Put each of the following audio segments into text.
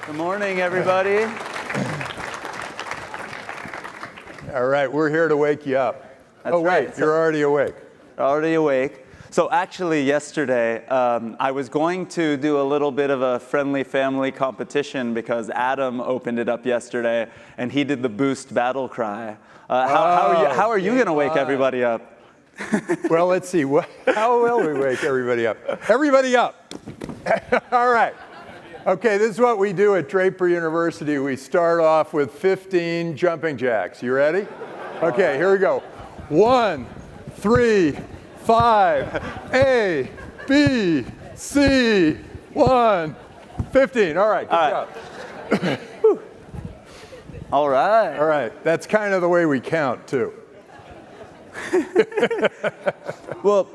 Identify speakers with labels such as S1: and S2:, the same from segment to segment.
S1: Good morning, everybody.
S2: All right, we're here to wake you up.
S1: That's
S2: oh, wait,
S1: right.
S2: You're already awake.
S1: Already awake. So actually, yesterday, I was going to do a little bit of a friendly family competition because Adam opened it up yesterday, and he did the Boost battle cry. How are you going to wake everybody up?
S2: Well, let's see. How will we wake everybody up? Everybody up. All right. Okay, this is what we do at Draper University. We start off with 15 jumping jacks. You ready? Okay, here we go. 1, 3, 5, A, B, C, 1, 15. All right, good job.
S1: All right.
S2: All right, that's kind of the way we count, too.
S1: Well,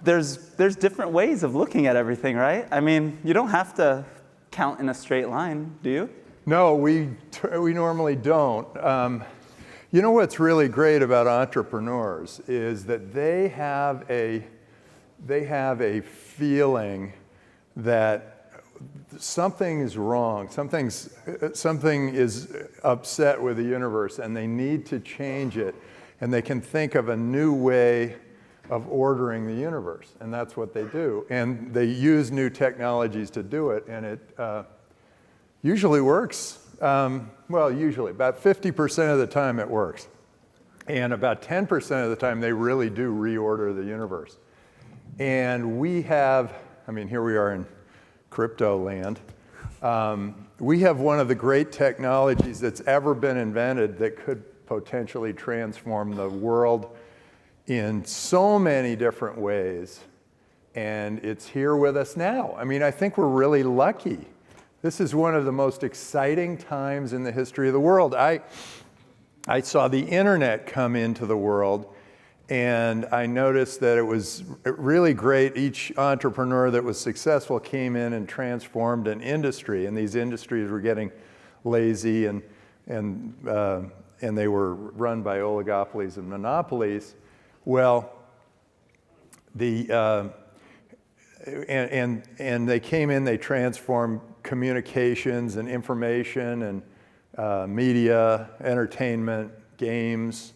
S1: there's different ways of looking at everything, right? I mean, you don't have to count in a straight line, do you?
S2: No, we normally don't. You know what's really great about entrepreneurs is that they have a feeling that something is wrong, something is upset with the universe, and they need to change it, and they can think of a new way of ordering the universe, and that's what they do. And they use new technologies to do it, and it usually works. Well, usually, about 50% of the time it works. And about 10% of the time they really do reorder the universe. And we have, I mean, here we are in crypto land. We have one of the great technologies that's ever been invented that could potentially transform the world in so many different ways. And it's here with us now. I mean, I think we're really lucky. This is one of the most exciting times in the history of the world. I saw the internet come into the world, and I noticed that it was really great. Each entrepreneur that was successful came in and transformed an industry, and these industries were getting lazy, and they were run by oligopolies and monopolies. Well, and they came in, they transformed communications and information and media, entertainment, games,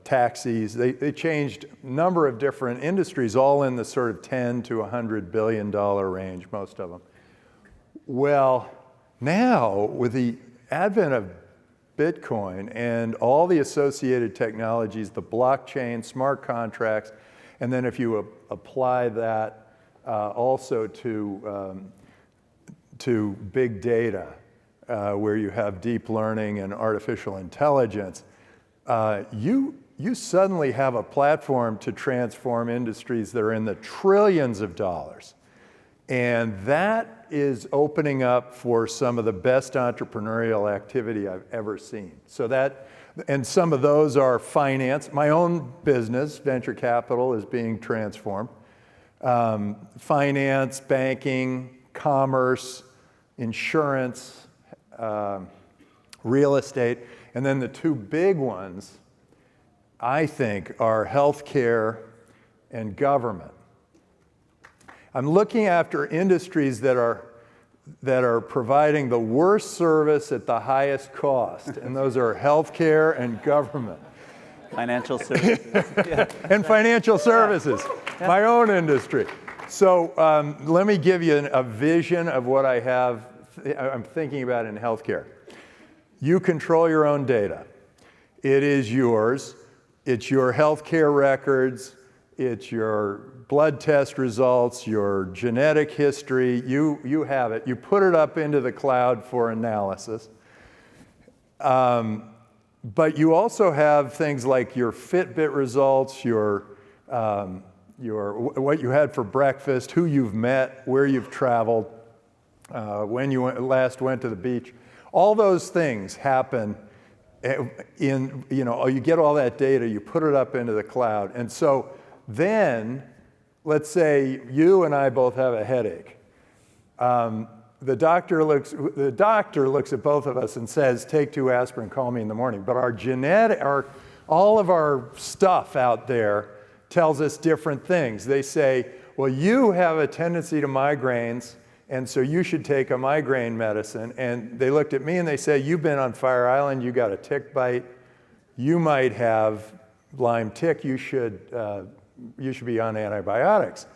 S2: taxis. They changed a number of different industries, all in the sort of $10 to $100 billion range, most of them. Well, now with the advent of Bitcoin and all the associated technologies, the blockchain, smart contracts, and then if you apply that also to big data, where you have deep learning and artificial intelligence, you suddenly have a platform to transform industries that are in the trillions of dollars. And that is opening up for some of the best entrepreneurial activity I've ever seen. And some of those are finance. My own business, venture capital, is being transformed. Finance, banking, commerce, insurance, real estate. And then the two big ones, I think, are healthcare and government. I'm looking after industries that are providing the worst service at the highest cost, and those are healthcare and government.
S1: Financial services. Yeah.
S2: And financial services, my own industry. So let me give you a vision of what I'm thinking about in healthcare. You control your own data. It is yours. It's your healthcare records. It's your blood test results, your genetic history. You have it. You put it up into the cloud for analysis. But you also have things like your Fitbit results, your what you had for breakfast, who you've met, where you've traveled, when you last went to the beach. All those things happen you get all that data, you put it up into the cloud. And so then, let's say you and I both have a headache. The doctor looks at both of us and says, take 2 aspirin, call me in the morning. But all of our stuff out there tells us different things. They say, well, you have a tendency to migraines, And so you should take a migraine medicine. And they looked at me and they said, you've been on Fire Island, you got a tick bite, you might have Lyme tick, you should be on antibiotics.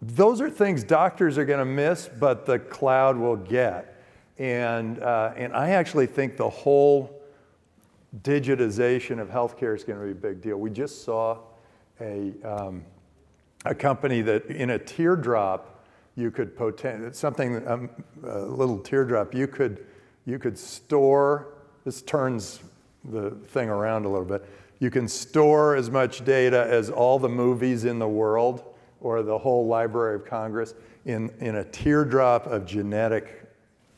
S2: Those are things doctors are going to miss, but the cloud will get. And I actually think the whole digitization of healthcare is going to be a big deal. We just saw a company that in a teardrop, you could a little teardrop, you could store, this turns the thing around a little bit, you can store as much data as all the movies in the world or the whole Library of Congress in a teardrop of genetic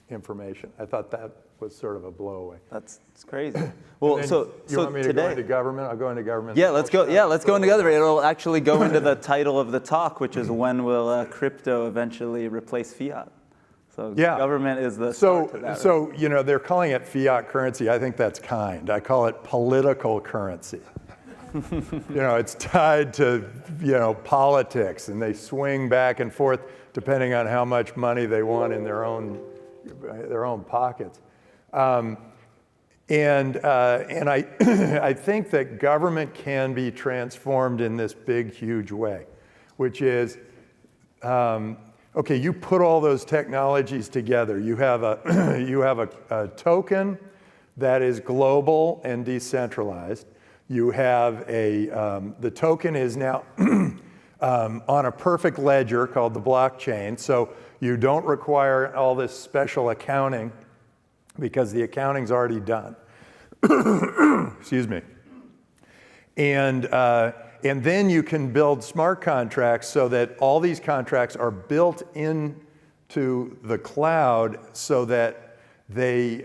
S2: information. I thought that was sort of a blowaway.
S1: It's crazy. Well, so
S2: you want me to
S1: today,
S2: go into government? I'll go into government.
S1: Yeah, let's go. Yeah, let's go into government. It'll actually go into the title of the talk, which is when will crypto eventually replace fiat? So government is the start to that,
S2: So you know, they're calling it fiat currency. I think that's kind. I call it political currency. You know, it's tied to, you know, politics, and they swing back and forth depending on how much money they want in their own pockets. And I I think that government can be transformed in this big, huge way, which is, okay, you put all those technologies together. You have a token that is global and decentralized. You have the token is now on a perfect ledger called the blockchain. So you don't require all this special accounting because the accounting's already done. Excuse me. And then you can build smart contracts so that all these contracts are built into the cloud so that they,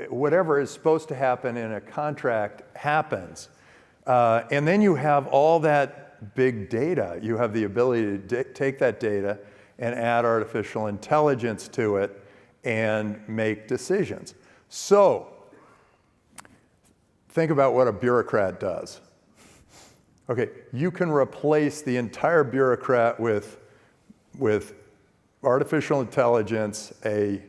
S2: whatever is supposed to happen in a contract happens. And then you have all that big data. You have the ability to take that data and add artificial intelligence to it and make decisions. So think about what a bureaucrat does. Okay, you can replace the entire bureaucrat with artificial intelligence, a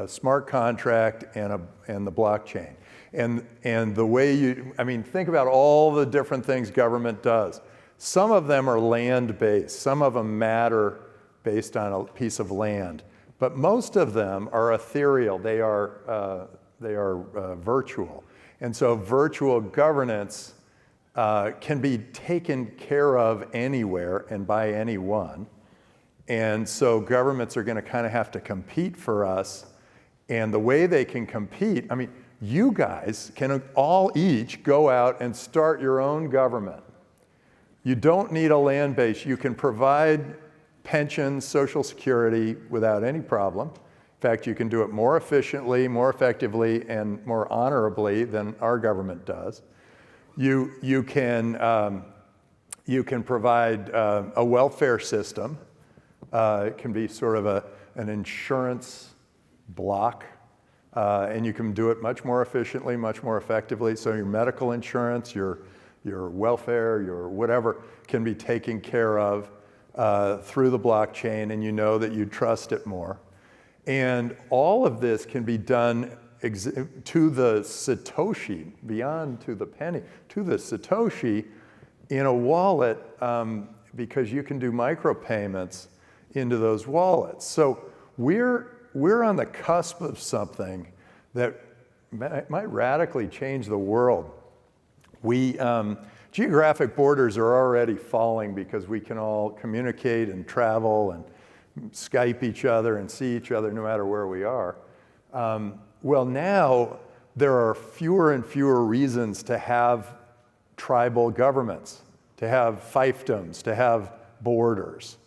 S2: smart contract, and the blockchain. And the way think about all the different things government does. Some of them are land-based. Some of them matter based on a piece of land. But most of them are ethereal. They are virtual. And so virtual governance can be taken care of anywhere and by anyone. And so governments are going to kind of have to compete for us. And the way they can compete, you guys can all each go out and start your own government. You don't need a land base. You can provide pensions, Social Security without any problem. In fact, you can do it more efficiently, more effectively, and more honorably than our government does. You can provide a welfare system. It can be sort of an insurance block, and you can do it much more efficiently, much more effectively. So your medical insurance, your welfare, your whatever can be taken care of through the blockchain, and you know that you trust it more. And all of this can be done to the Satoshi, beyond to the penny, to the Satoshi in a wallet, because you can do micropayments into those wallets. So we're on the cusp of something that might radically change the world. Geographic borders are already falling because we can all communicate and travel and Skype each other and see each other no matter where we are. Well, now there are fewer and fewer reasons to have tribal governments, to have fiefdoms, to have borders.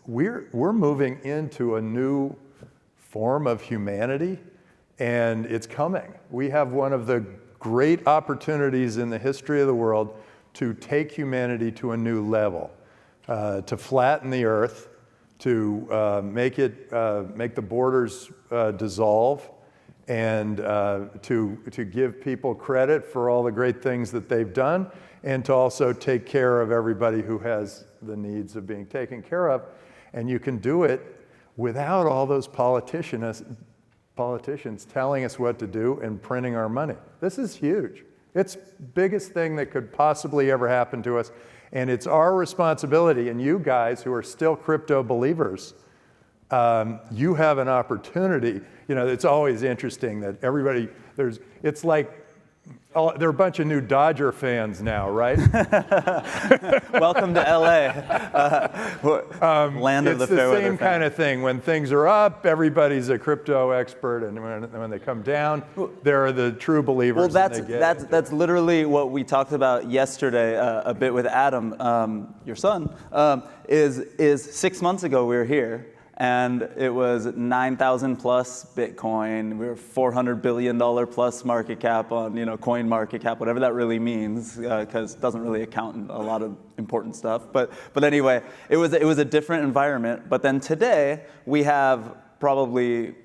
S2: We're moving into a new form of humanity, and it's coming. We have one of the great opportunities in the history of the world to take humanity to a new level. To flatten the earth, to make the borders dissolve, and to give people credit for all the great things that they've done, and to also take care of everybody who has the needs of being taken care of. And you can do it without all those politicians telling us what to do and printing our money. This is huge. It's the biggest thing that could possibly ever happen to us. And it's our responsibility, and you guys who are still crypto believers, you have an opportunity. You know, it's always interesting that everybody, it's like, there are a bunch of new Dodger fans now, right?
S1: Welcome to LA, land of the fair weather.
S2: It's the same kind of thing. When things are up, everybody's a crypto expert, and when they come down, they're the true believers.
S1: Well, that's literally what we talked about yesterday a bit with Adam, your son. Is 6 months ago we were here. And it was 9,000 plus Bitcoin. We were $400 billion plus market cap on, coin market cap, whatever that really means, because it doesn't really account in a lot of important stuff. But anyway, it was a different environment. But then today we have probably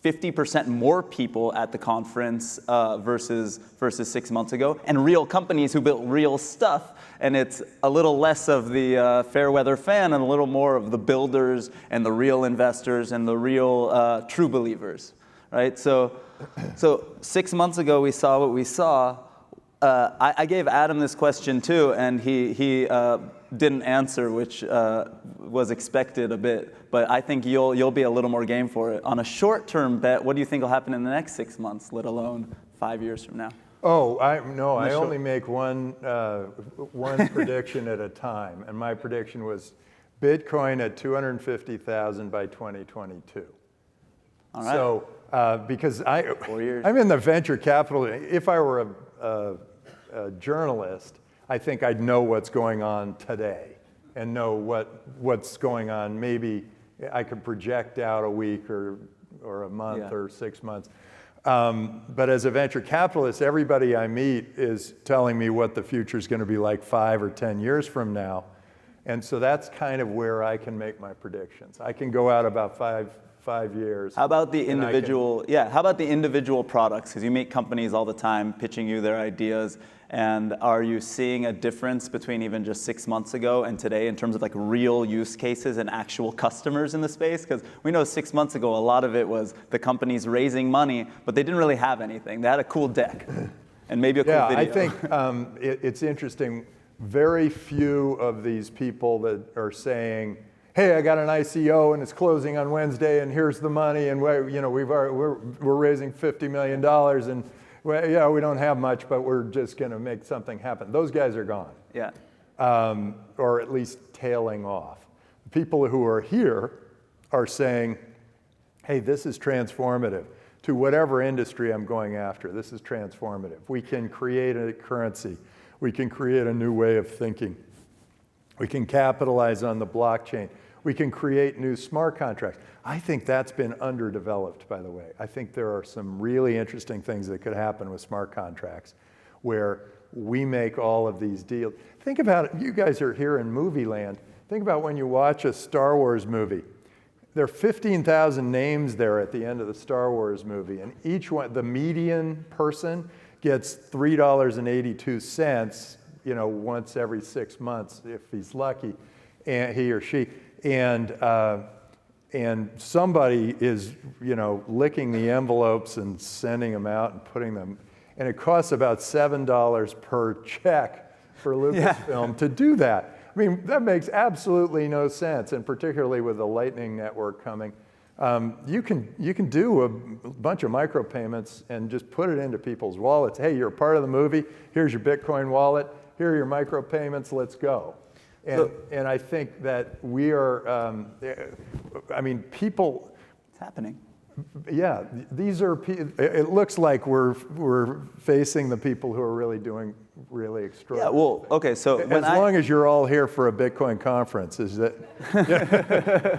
S1: 50% more people at the conference versus 6 months ago, and real companies who built real stuff. And it's a little less of the fair weather fan and a little more of the builders and the real investors and the real true believers, right? So 6 months ago we saw what we saw. I gave Adam this question too, and he didn't answer, which was expected a bit. But I think you'll be a little more game for it. On a short-term bet, what do you think will happen in the next 6 months, let alone 5 years from now?
S2: Oh, I only make one prediction at a time, and my prediction was Bitcoin at 250,000 by 2022.
S1: All right.
S2: So, because
S1: 4 years.
S2: I'm in the venture capital. If I were a journalist, I think I'd know what's going on today and know what's going on. Maybe I could project out a week or a month or 6 months. But as a venture capitalist, everybody I meet is telling me what the future is going to be like 5 or 10 years from now. And so that's kind of where I can make my predictions. I can go out about five years.
S1: How about the individual, how about the individual products? Because you meet companies all the time pitching you their ideas. And are you seeing a difference between even just 6 months ago and today in terms of like real use cases and actual customers in the space? Because we know 6 months ago, a lot of it was the companies raising money, but they didn't really have anything. They had a cool deck and maybe a cool video.
S2: I think it's interesting. Very few of these people that are saying, hey, I got an ICO and it's closing on Wednesday and here's the money and we're raising $50 million and we don't have much, but we're just going to make something happen. Those guys are gone.
S1: Yeah.
S2: Or at least tailing off. People who are here are saying, hey, this is transformative to whatever industry I'm going after. This is transformative. We can create a currency. We can create a new way of thinking. We can capitalize on the blockchain. We can create new smart contracts. I think that's been underdeveloped, by the way. I think there are some really interesting things that could happen with smart contracts where we make all of these deals. Think about it. You guys are here in movie land. Think about when you watch a Star Wars movie. There are 15,000 names there at the end of the Star Wars movie, and each one, the median person gets $3.82, once every 6 months if he's lucky, and he or she. And somebody is, licking the envelopes and sending them out and putting them, and it costs about $7 per check for Lucasfilm to do that. I mean, that makes absolutely no sense, and particularly with the Lightning Network coming. You can do a bunch of micropayments and just put it into people's wallets. Hey, you're a part of the movie. Here's your Bitcoin wallet. Here are your micropayments. Let's go. And I think that we are, people.
S1: It's happening.
S2: Yeah, these are, it looks like we're facing the people who are really doing really extraordinary.
S1: Yeah, well, okay, so
S2: as long as you're all here for a Bitcoin conference, is that,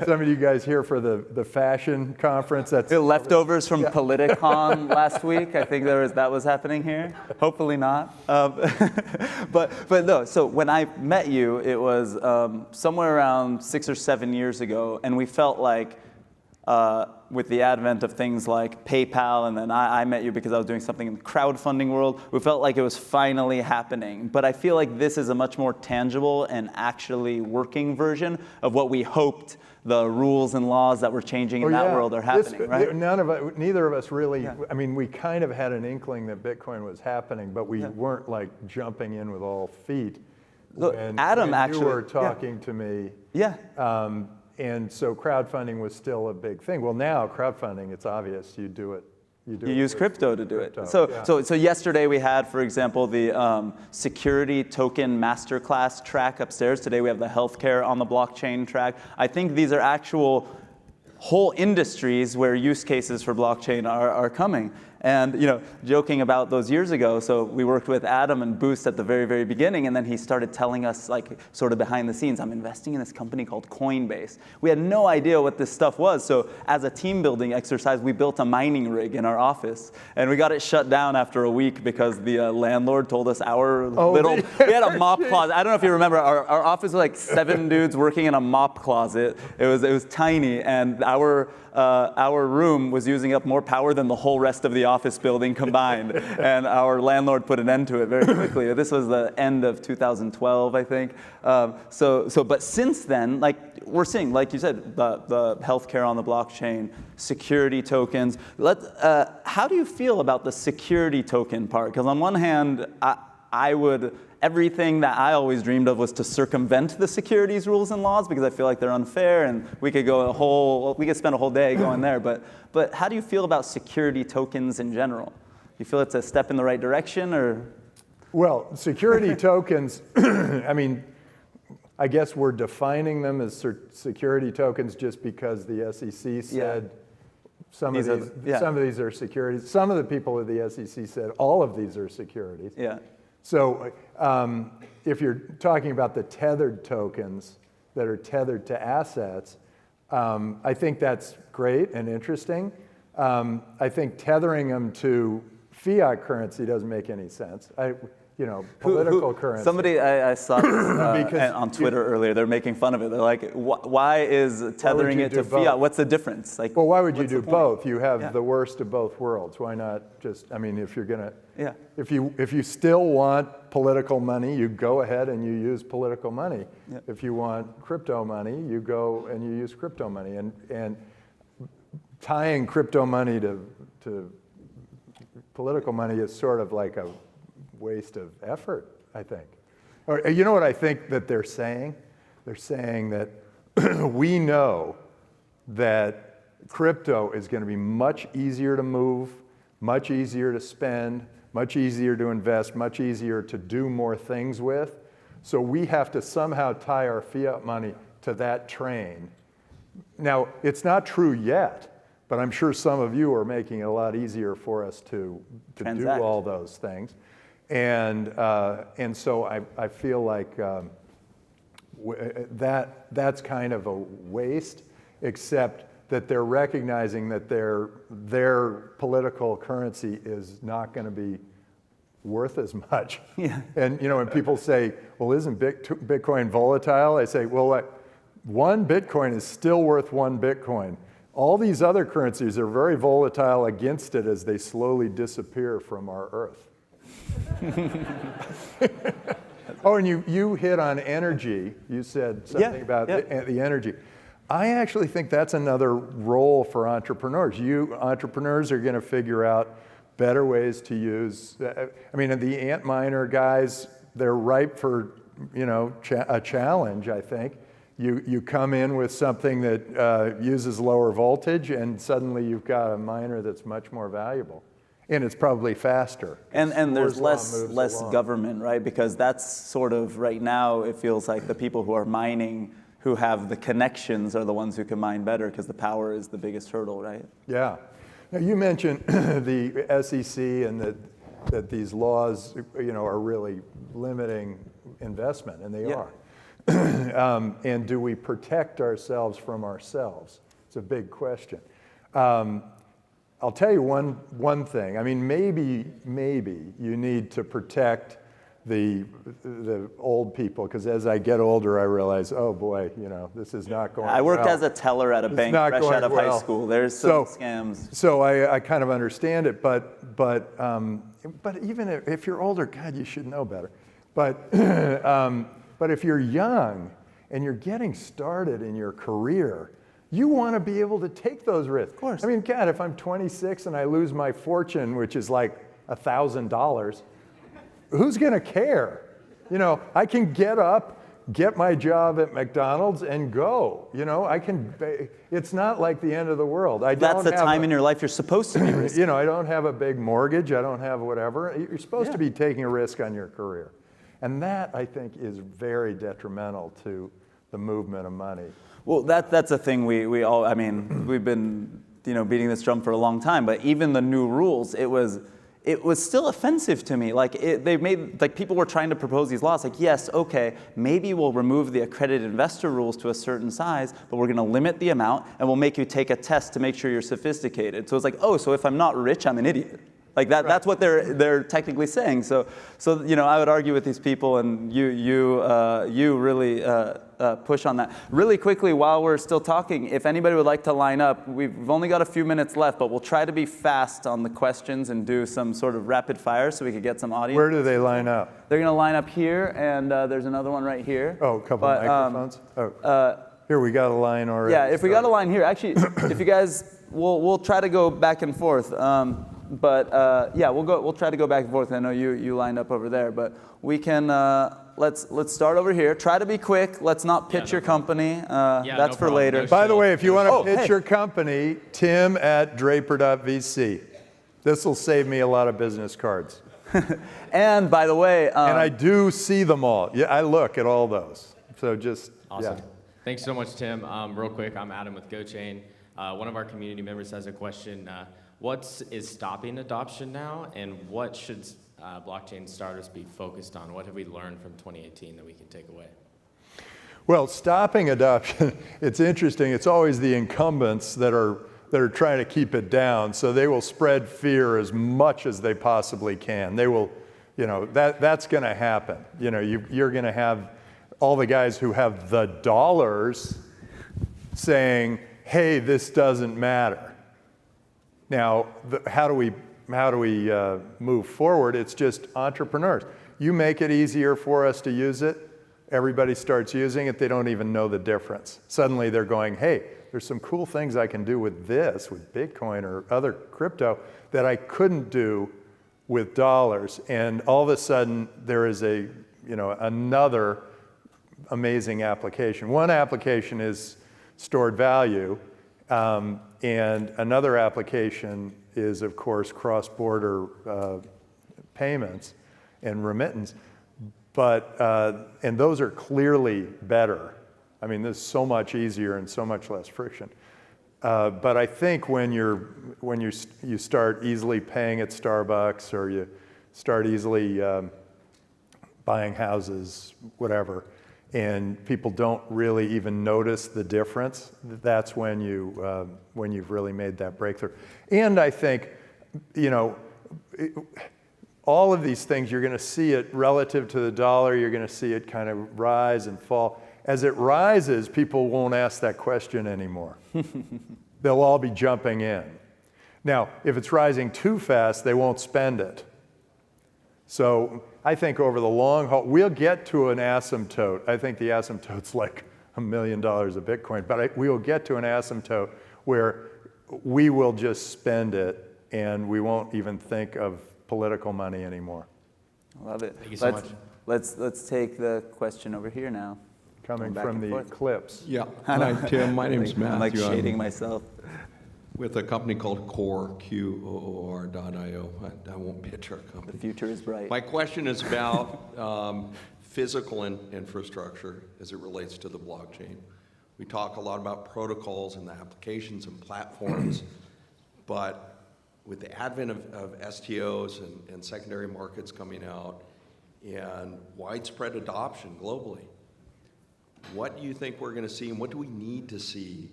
S2: some of you guys here for the fashion conference? That's
S1: the leftovers from Politicon last week. I think that was happening here. Hopefully not. But no, so when I met you, it was somewhere around 6 or 7 years ago, and we felt like with the advent of things like PayPal, and then I met you because I was doing something in the crowdfunding world, we felt like it was finally happening. But I feel like this is a much more tangible and actually working version of what we hoped the rules and laws that were changing in that world are happening, right?
S2: Neither of us really, I mean, we kind of had an inkling that Bitcoin was happening, but we weren't like jumping in with all feet.
S1: Look, Adam actually,
S2: you were talking to me.
S1: Yeah.
S2: And so crowdfunding was still a big thing. Well, now crowdfunding, it's obvious you do it. You
S1: use crypto to do it. So yesterday we had, for example, the security token masterclass track upstairs. Today we have the healthcare on the blockchain track. I think these are actual whole industries where use cases for blockchain are coming. And joking about those years ago, so we worked with Adam and Boost at the very, very beginning, and then he started telling us, like, sort of behind the scenes, I'm investing in this company called Coinbase. We had no idea what this stuff was, so as a team building exercise, we built a mining rig in our office, and we got it shut down after a week because the landlord told us we had a mop closet. I don't know if you remember, our office was like 7 dudes working in a mop closet. It was tiny, and our room was using up more power than the whole rest of the office building combined, and our landlord put an end to it very quickly. This was the end of 2012, I think. But since then, like we're seeing, like you said, the healthcare on the blockchain, security tokens. How do you feel about the security token part? Because on one hand, everything that I always dreamed of was to circumvent the securities rules and laws because I feel like they're unfair, and we could spend a whole day going there. But how do you feel about security tokens in general? You feel it's a step in the right direction, or?
S2: Well, security tokens, I mean, I guess we're defining them as security tokens just because the SEC said some of these are securities. Some of the people at the SEC said all of these are securities.
S1: Yeah.
S2: So if you're talking about the tethered tokens that are tethered to assets, I think that's great and interesting. I think tethering them to fiat currency doesn't make any sense. Political currency.
S1: Somebody I saw this, on Twitter earlier. They're making fun of it. They're like, "Why is tethering it to fiat? What's the difference?" Like,
S2: well, why would you do both? You have the worst of both worlds. Why not just? I mean, if you're gonna, if you still want political money, you go ahead and you use political money. Yeah. If you want crypto money, you go and you use crypto money. And tying crypto money to political money is sort of like a waste of effort, I think. Or, you know what I think that they're saying? They're saying that we know that crypto is going to be much easier to move, much easier to spend, much easier to invest, much easier to do more things with. So we have to somehow tie our fiat money to that train. Now, it's not true yet, but I'm sure some of you are making it a lot easier for us to do all those things. And so I feel like that's kind of a waste, except that they're recognizing that their political currency is not going to be worth as much. Yeah. And when people say, well, isn't Bitcoin volatile? I say, well, one Bitcoin is still worth one Bitcoin. All these other currencies are very volatile against it as they slowly disappear from our Earth. Oh, and you hit on energy. You said something about the energy. I actually think that's another role for entrepreneurs. Entrepreneurs are going to figure out better ways to use. I mean, the Antminer guys, they're ripe for a challenge. I think you come in with something that uses lower voltage, and suddenly you've got a miner that's much more valuable. And it's probably faster.
S1: And there's less government, right? Because that's sort of, right now, it feels like the people who are mining, who have the connections, are the ones who can mine better because the power is the biggest hurdle, right?
S2: Yeah. Now, you mentioned the SEC and that these laws, are really limiting investment, and they are. And do we protect ourselves from ourselves? It's a big question. I'll tell you one thing. I mean, maybe you need to protect the old people, because as I get older, I realize, oh boy, this is not going well.
S1: I worked as a teller at a bank fresh out of high school. There's some scams.
S2: So I kind of understand it, but even if you're older, God, you should know better. But if you're young and you're getting started in your career, you want to be able to take those risks.
S1: Of course.
S2: I mean, God, if I'm 26 and I lose my fortune, which is like $1,000, who's going to care? I can get up, get my job at McDonald's, and go. It's not like the end of the world.
S1: That's the time in your life you're supposed to be risking.
S2: I don't have a big mortgage. I don't have whatever. You're supposed to be taking a risk on your career. And that, I think, is very detrimental to the movement of money.
S1: Well, that's a thing we've been beating this drum for a long time, but even the new rules, it was still offensive to me. People were trying to propose these laws. Like, yes, okay, maybe we'll remove the accredited investor rules to a certain size, but we're going to limit the amount, and we'll make you take a test to make sure you're sophisticated. So it's like, oh, so if I'm not rich, I'm an idiot. Like that. Right. That's what they're technically saying. So I would argue with these people, and you really push on that. Really quickly, while we're still talking, if anybody would like to line up, we've only got a few minutes left, but we'll try to be fast on the questions and do some sort of rapid fire so we could get some audience.
S2: Where do they line up?
S1: They're going to line up here, and there's another one right here.
S2: Oh, a couple of microphones. Here we got a line already.
S1: Yeah, if we got a line here, actually, if you guys, we'll try to go back and forth. We'll try to go back and forth. I know you lined up over there, but we can let's start over here. Try to be quick. Let's not pitch your company. That's for later.
S2: No, by the way, if you want to pitch your company, tim@draper.vc. This will save me a lot of business cards.
S1: And by the way,
S2: and I do see them all. Yeah, I look at all those. So just
S3: awesome.
S2: Yeah.
S3: Thanks so much, Tim. Real quick, I'm Adam with GoChain. One of our community members has a question. What is stopping adoption now, and what should blockchain startups be focused on? What have we learned from 2018 that we can take away?
S2: Well, stopping adoption, it's interesting. It's always the incumbents that are trying to keep it down, so they will spread fear as much as they possibly can. They will, that's going to happen. You're going to have all the guys who have the dollars saying, hey, this doesn't matter. Now, how do we move forward? It's just entrepreneurs. You make it easier for us to use it. Everybody starts using it. They don't even know the difference. Suddenly they're going, hey, there's some cool things I can do with this, with Bitcoin or other crypto that I couldn't do with dollars. And all of a sudden there is another amazing application. One application is stored value. And another application is, of course, cross-border payments and remittance. But and those are clearly better. I mean, this is so much easier and so much less friction. But I think when you start easily paying at Starbucks, or you start easily buying houses, whatever, and people don't really even notice the difference, that's when you've really made that breakthrough. And I think, all of these things, you're going to see it relative to the dollar. You're going to see it kind of rise and fall. As it rises, people won't ask that question anymore. They'll all be jumping in. Now, if it's rising too fast, they won't spend it. So I think over the long haul, we'll get to an asymptote. I think the asymptote's like $1 million of Bitcoin, but we will get to an asymptote where we will just spend it and we won't even think of political money anymore.
S1: I love it.
S3: Thank you so much.
S1: Let's take the question over here now.
S2: Coming from the Eclipse.
S4: Yeah. Hi, Tim. My name's Matthew.
S1: I'm like shading myself.
S4: With a company called Core, Qoor.io. I won't pitch our company.
S1: The future is bright.
S4: My question is about physical infrastructure as it relates to the blockchain. We talk a lot about protocols and the applications and platforms, but with the advent of STOs and secondary markets coming out and widespread adoption globally, what do you think we're going to see, and what do we need to see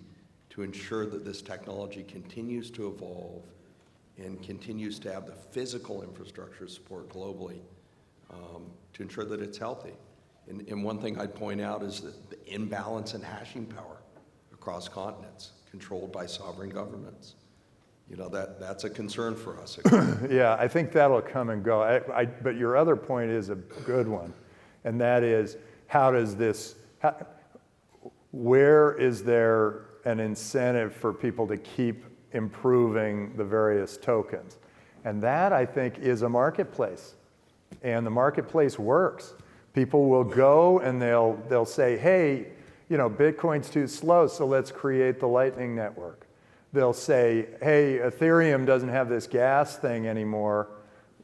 S4: to ensure that this technology continues to evolve and continues to have the physical infrastructure support globally to ensure that it's healthy. And one thing I'd point out is that the imbalance in hashing power across continents, controlled by sovereign governments. You know, that's a concern for us.
S2: Yeah, I think that'll come and go. But your other point is a good one, and that is, where is there an incentive for people to keep improving the various tokens? And that, I think, is a marketplace. And the marketplace works. People will go and they'll say, hey, you know, Bitcoin's too slow, so let's create the Lightning Network. They'll say, hey, Ethereum doesn't have this gas thing anymore,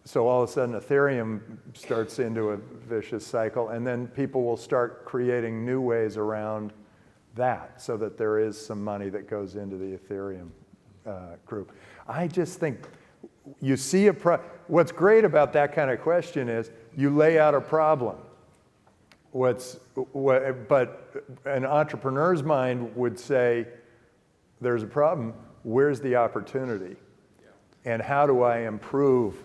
S2: so all of a sudden Ethereum starts into a vicious cycle, and then people will start creating new ways around that so that there is some money that goes into the Ethereum group. I just think you see what's great about that kind of question is you lay out a problem. But an entrepreneur's mind would say, there's a problem, where's the opportunity? And how do I improve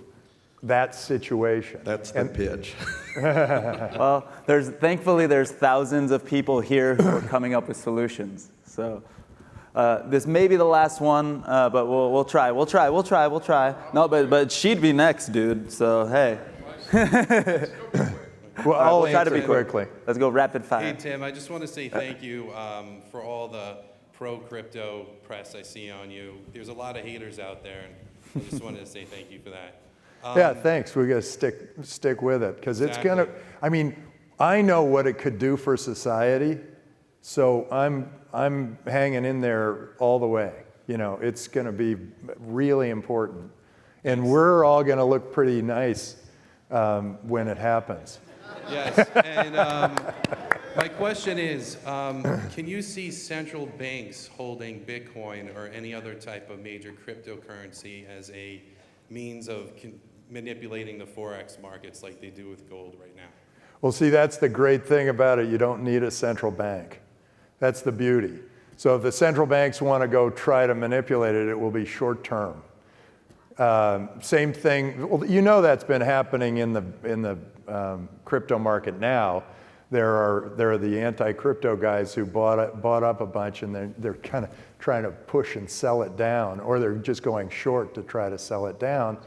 S2: that situation?
S4: That's the pitch.
S1: Well, thankfully there's thousands of people here who are coming up with solutions. So this may be the last one, but we'll try. No, but she'd be next, dude. So hey.
S2: Well,
S1: we'll try to be
S2: quickly.
S1: Let's go rapid fire.
S5: Hey, Tim, I just want to say thank you for all the pro-crypto press I see on you. There's a lot of haters out there, and I just wanted to say thank you for that.
S2: Yeah, thanks. We got to stick with it because it's
S5: Exactly.
S2: gonna. I mean, I know what it could do for society, so I'm hanging in there all the way. You know, it's going to be really important, and we're all going to look pretty nice when it happens.
S5: Yes, and my question is, can you see central banks holding Bitcoin or any other type of major cryptocurrency as a means of manipulating the Forex markets like they do with gold right now?
S2: Well, see, that's the great thing about it. You don't need a central bank. That's the beauty. So if the central banks want to go try to manipulate it, it will be short term. Same thing. Well, you know that's been happening in the crypto market now. There are the anti-crypto guys who bought up a bunch, and they're kind of trying to push and sell it down, or they're just going short to try to sell it down,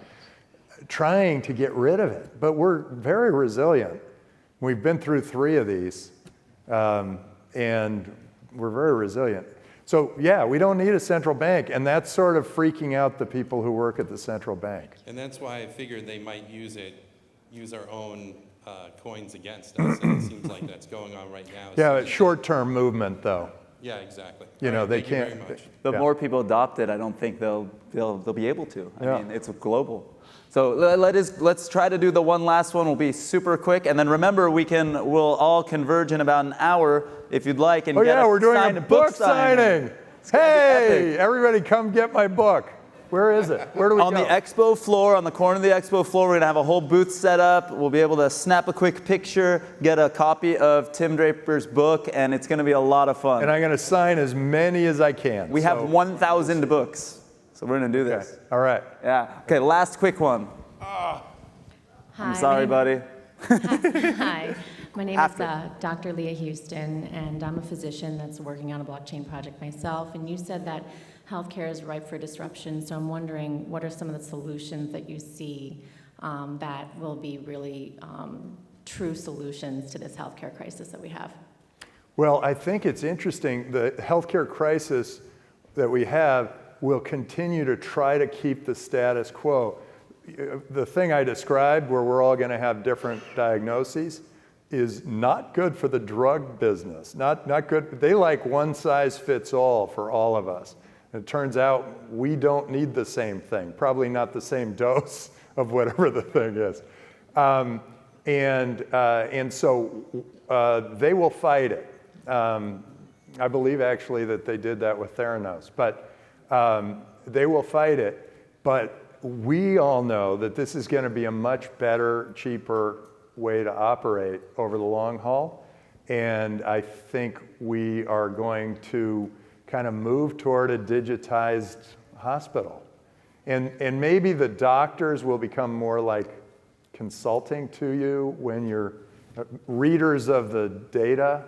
S2: trying to get rid of it. But we're very resilient. We've been through 3 of these, and we're very resilient. So yeah, we don't need a central bank, and that's sort of freaking out the people who work at the central bank.
S5: And that's why I figured they might use our own coins against us, and it seems like that's going on right now.
S2: Yeah, it's short-term movement, though.
S5: Yeah, exactly.
S2: You know, they
S5: thank you
S2: can't.
S5: very much.
S1: The
S2: Yeah.
S1: more people adopt it, I don't think they'll be able to.
S2: Yeah.
S1: I mean, it's global. So let's try to do the one last one. We'll be super quick, and then remember we'll all converge in about an hour if you'd like. And
S2: Oh
S1: get
S2: yeah, we're doing
S1: signed
S2: a book signing. Hey, everybody, come get my book. Where is it? Where do we
S1: on
S2: go?
S1: the expo floor, on the corner of the expo floor, we're gonna have a whole booth set up. We'll be able to snap a quick picture, get a copy of Tim Draper's book, and it's gonna be a lot of fun.
S2: And I'm going to sign as many as I can.
S1: We have 1,000 books, so we're gonna do this.
S2: Okay. All right.
S1: Yeah. Okay. Last quick one.
S6: Hi,
S1: I'm sorry, buddy.
S6: Hi, my name
S1: After.
S6: is Dr. Leah Houston, and I'm a physician that's working on a blockchain project myself. And you said that healthcare is ripe for disruption, so I'm wondering what are some of the solutions that you see that will be really true solutions to this healthcare crisis that we have?
S2: Well, I think it's interesting. The healthcare crisis that we have will continue to try to keep the status quo. The thing I described, where we're all going to have different diagnoses, is not good for the drug business. Not good. They like one size fits all for all of us. And it turns out we don't need the same thing, probably not the same dose of whatever the thing is. And so they will fight it. I believe actually that they did that with Theranos, but they will fight it. But we all know that this is going to be a much better, cheaper way to operate over the long haul. And I think we are going to kind of move toward a digitized hospital. And maybe the doctors will become more like consulting to you when you're readers of the data,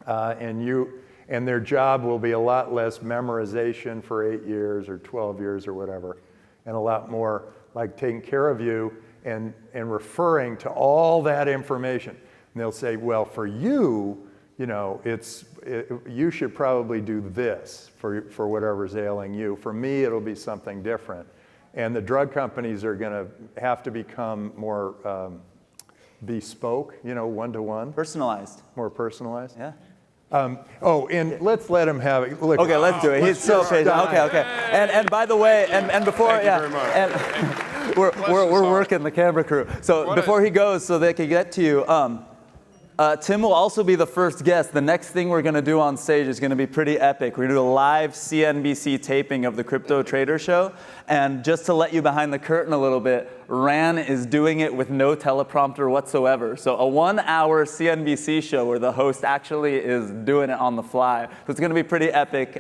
S2: and their job will be a lot less memorization for 8 years or 12 years or whatever, and a lot more like taking care of you and referring to all that information. And they'll say, well, for you, you know, you should probably do this for whatever's ailing you. For me, it'll be something different. And the drug companies are going to have to become more bespoke, you know, one-to-one.
S1: Personalized.
S2: More personalized.
S1: Yeah.
S2: And let's let him have it. Look,
S1: Okay, let's do it. He's so patient. Okay. And by the way, and before,
S7: Thank you very much.
S1: and we're working the camera crew. So before he goes, so they can get to you. Tim will also be the first guest. The next thing we're going to do on stage is going to be pretty epic. We're going to do a live CNBC taping of the Crypto Trader Show. And just to let you behind the curtain a little bit, Ran is doing it with no teleprompter whatsoever. So a 1-hour CNBC show where the host actually is doing it on the fly. So it's going to be pretty epic.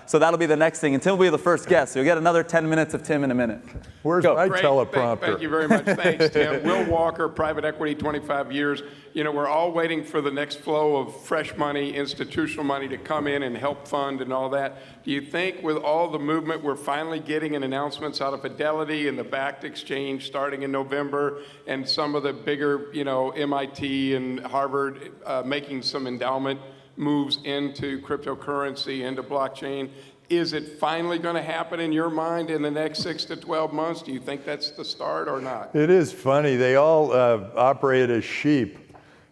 S1: So that'll be the next thing. And Tim will be the first guest. So you'll get another 10 minutes of Tim in a minute.
S2: Where's my teleprompter?
S7: Thank you very much. Thanks, Tim. Will Walker, private equity, 25 years. You know, we're all waiting for the next flow of fresh money, institutional money to come in and help fund and all that. Do you think with all the movement we're finally getting and announcements out of Fidelity and the backed exchange starting in November and some of the bigger, you know, MIT and Harvard making some endowment moves into cryptocurrency, into blockchain, is it finally going to happen in your mind in the next 6 to 12 months? Do you think that's the start or not?
S2: It is funny. They all operate as sheep.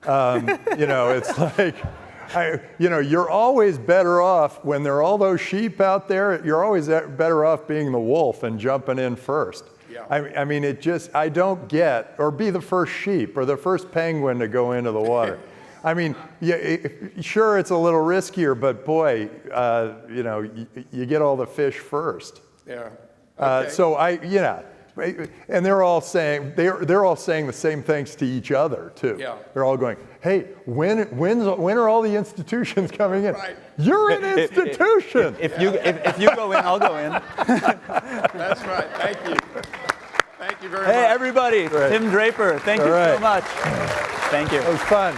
S2: You know, it's like, you know, you're always better off when there are all those sheep out there. You're always better off being the wolf and jumping in first.
S7: Yeah.
S2: I mean, I don't get, or be the first sheep or the first penguin to go into the water. I mean, yeah, sure, it's a little riskier, but boy, you know, you get all the fish first.
S7: Yeah. Okay.
S2: So and they're all saying the same things to each other too.
S7: Yeah.
S2: They're all going, "Hey, when are all the institutions coming in?
S7: Right.
S2: You're an institution."
S1: If you go in, I'll go in.
S7: That's right. Thank you. Thank you very much.
S1: Hey, everybody.
S2: Right.
S1: Tim Draper, thank you
S2: All right.
S1: so much. Thank you.
S2: It was fun.